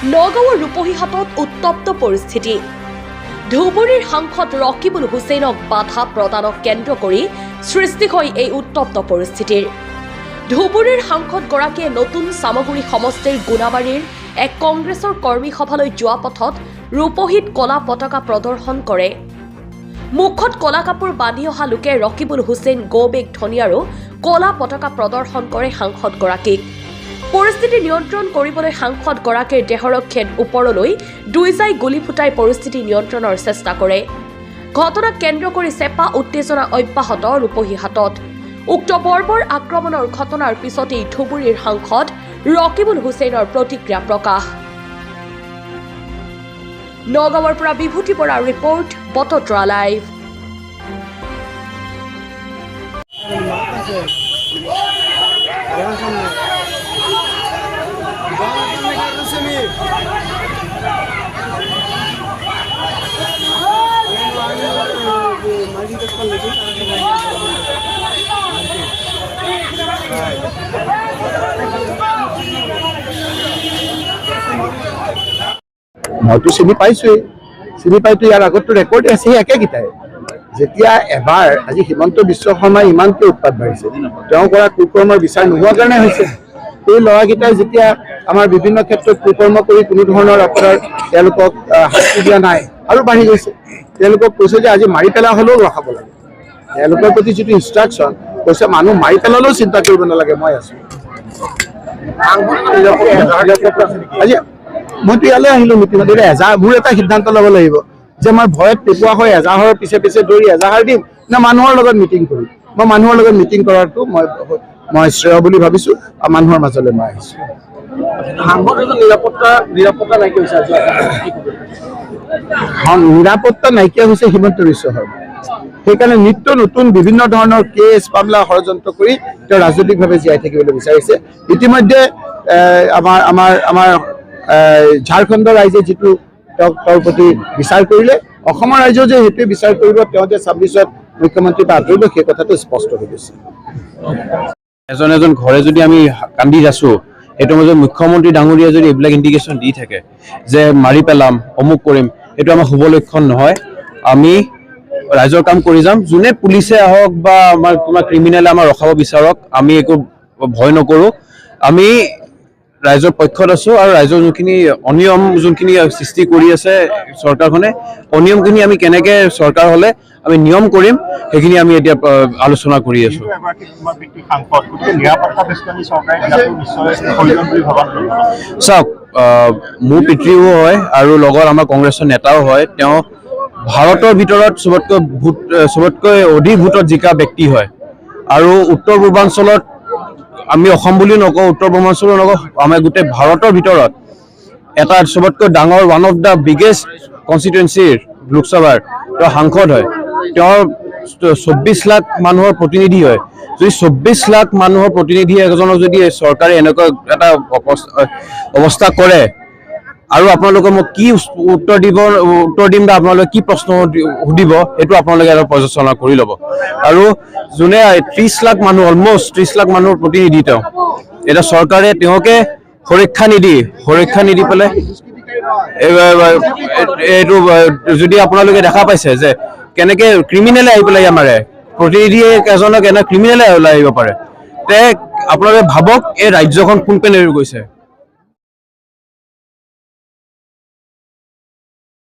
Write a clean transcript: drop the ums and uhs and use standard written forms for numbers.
নগাঁৱৰ ৰূপহীহাটত উত্তপ্ত পৰিস্থিতি। ধুবুৰীৰ সাংসদ ৰকিবুল হুছেইনক বাধা প্ৰদানক কেন্দ্ৰ কৰি সৃষ্টি হয় এই উত্তপ্ত পৰিস্থিতিৰ। ধুবুৰীৰ সাংসদগৰাকীয়ে নতুন চামগুৰি সমষ্টিৰ গুণাবাৰীৰ এক কংগ্ৰেছৰ কৰ্মী সভালৈ যোৱা পথত ৰূপহীত কলা পতাকা প্ৰদৰ্শন কৰে। মুখত কলা কাপোৰ বান্ধি অহা লোকে ৰকিবুল হুছেইন গৌবেগ ধনী আৰু কলা পতাকা প্ৰদৰ্শন কৰে সাংসদগৰাকীক। পৰিস্থিতি নিয়ন্ত্ৰণ কৰিবলৈ সাংসদগৰাকীৰ দেহৰক্ষীয়ে ওপৰলৈ দুইজাই গুলী ফুটাই পৰিস্থিতি নিয়ন্ত্ৰণৰ চেষ্টা কৰে। ঘটনাক কেন্দ্ৰ কৰি চেপা উত্তেজনা অব্যাহত ৰূপহীহাটত। উক্ত বৰ্বৰ আক্ৰমণৰ ঘটনাৰ পিছতেই ধুবুৰীৰ সাংসদ ৰকিবুল হুছেইনৰ প্ৰতিক্ৰিয়া প্ৰকাশ। নগাঁৱৰ পৰা বিভূতি বৰাৰ ৰিপৰ্ট, বটদ্ৰা লাইভ। মইতো চিনি পাইছোৱেই, চিনি পাইতো ইয়াৰ আগতো ৰেকৰ্ড আছে সেই একেকেইটাই। যেতিয়া এবাৰ আজি হিমন্ত বিশ্ব শৰ্মাই ইমানকৈ উৎপাত বাঢ়িছে, তেওঁ কৰা কুকৰ্মৰ বিচাৰ নোহোৱা কাৰণে হৈছে। এই ল'ৰাকেইটাই যেতিয়া আমাৰ বিভিন্ন ক্ষেত্ৰত কুকৰ্ম কৰি কোনো ধৰণৰ আপোনাৰ তেওঁলোকক শাস্তি দিয়া নাই আৰু বাঢ়ি গৈছে। তেওঁলোকক কৈছে যে আজি মাৰি পেলা হ'লেও ৰখাব লাগে। তেওঁলোকৰ প্ৰতি যিটো ইনষ্ট্ৰাকশ্যন কৈছে, মানুহ মাৰি পেলালেও চিন্তা কৰিব নালাগে, মই আছো। আজি মইতো ইয়ালৈ আহিলো মিটিঙত। মোৰ এটা সিদ্ধান্ত ল'ব লাগিব যে মই ভয়ত পেপোৱা হৈ এজাহাৰৰ পিছে পিছে দৌৰি এজাহাৰ দিম নে মানুহৰ লগত মিটিং কৰিম। মই মানুহৰ লগত মিটিং কৰাটো মই শ্ৰেয় বুলি ভাবিছো আৰু মানুহৰ মাজলৈ মই আহিছো। নিৰাপত্তা নাইকিয়া হৈছে হিমন্ত বিশ্ব শৰ্মা। সেইকাৰণে নিত্য নতুন বিভিন্ন ধৰণৰ কেছ মামলা ষড়যন্ত্ৰ কৰি তেওঁ ৰাজনৈতিকভাৱে জীয়াই থাকিবলৈ বিচাৰিছে। ইতিমধ্যে আমাৰ ঝাৰখণ্ডৰ ৰাইজে যিটো তেওঁৰ প্ৰতি বিচাৰ কৰিলে, অসমৰ ৰাইজেও যে সেইটোৱে বিচাৰ কৰিব, তেওঁ যে 26ত মুখ্যমন্ত্ৰীৰ পৰা আঁতৰিব, সেই কথাটো স্পষ্ট হৈ গৈছে। এজন এজন ঘৰে যদি আমি কান্দি আছো, সেইটো মাজত মুখ্যমন্ত্ৰী ডাঙৰীয়া যদি এইবিলাক ইণ্ডিকেশ্যন দি থাকে যে মাৰি পেলাম, অমুক কৰিম, সেইটো আমাৰ শুভ লক্ষণ নহয়। আমি ৰাইজৰ কাম কৰি যাম। যোনে পুলিচে আহক বা আমাৰ কিবা ক্ৰিমিনেলে আমাৰ ৰখাব বিচাৰক, আমি একো ভয় নকৰোঁ। আমি ৰাইজৰ পক্ষত আছো আৰু ৰাইজৰ যোনখিনি অনিয়ম যোনখিনি সৃষ্টি কৰি আছে চৰকাৰখনে, অনিয়মখিনি আমি কেনেকে চৰকাৰ হলে আমি নিয়ম কৰিম, সেইখিনি আমি এতিয়া আলোচনা কৰি আছো। চাওক, মোৰ পিতৃও হয় আৰু লগত আমাৰ কংগ্ৰেছৰ নেতাও হয়। তেওঁ ভাৰতৰ ভিতৰত চবতকৈ অধিক ভোটত জিকা ব্যক্তি হয় আৰু উত্তৰ পূৰ্বাঞ্চলত, আমি অসম বুলি নকওঁ, উত্তৰ পূৰ্বাঞ্চলৰ নকওঁ, আমাৰ গোটেই ভাৰতৰ ভিতৰত এটা চবতকৈ ডাঙৰ ওৱান অফ দ্য বিগেষ্ট কনষ্টিটুৱেঞ্চিৰ লোকসভাৰ তেওঁ সাংসদ হয়। তেওঁৰ 24 লাখ মানুহৰ প্ৰতিনিধি হয়। যদি 24 লাখ মানুহৰ প্ৰতিনিধি এজনক যদি চৰকাৰে এনেকুৱা এটা অৱস্থা কৰে, আৰু আপোনালোকে মোক কি উত্তৰ দিম বা আপোনালোকে কি প্ৰশ্ন সুধিব, সেইটো আপোনালোকে এটা পৰ্যালোচনা কৰি ল'ব। আৰু যোনে 30 লাখ মানুহ, অলমষ্ট 30 লাখ মানুহৰ প্ৰতিনিধি তেওঁ, এতিয়া চৰকাৰে তেওঁকে সুৰক্ষা নিদি পেলাই এইটো যদি আপোনালোকে দেখা পাইছে যে কেনেকে ক্ৰিমিনেলে আহি পেলাই মাৰে, প্ৰতিনিধিয়ে এজনক এনে ক্ৰিমিনেলে ওলাই আহিব পাৰে, তে আপোনালোকে ভাবক এই ৰাজ্যখন কোন পিনে গৈছে।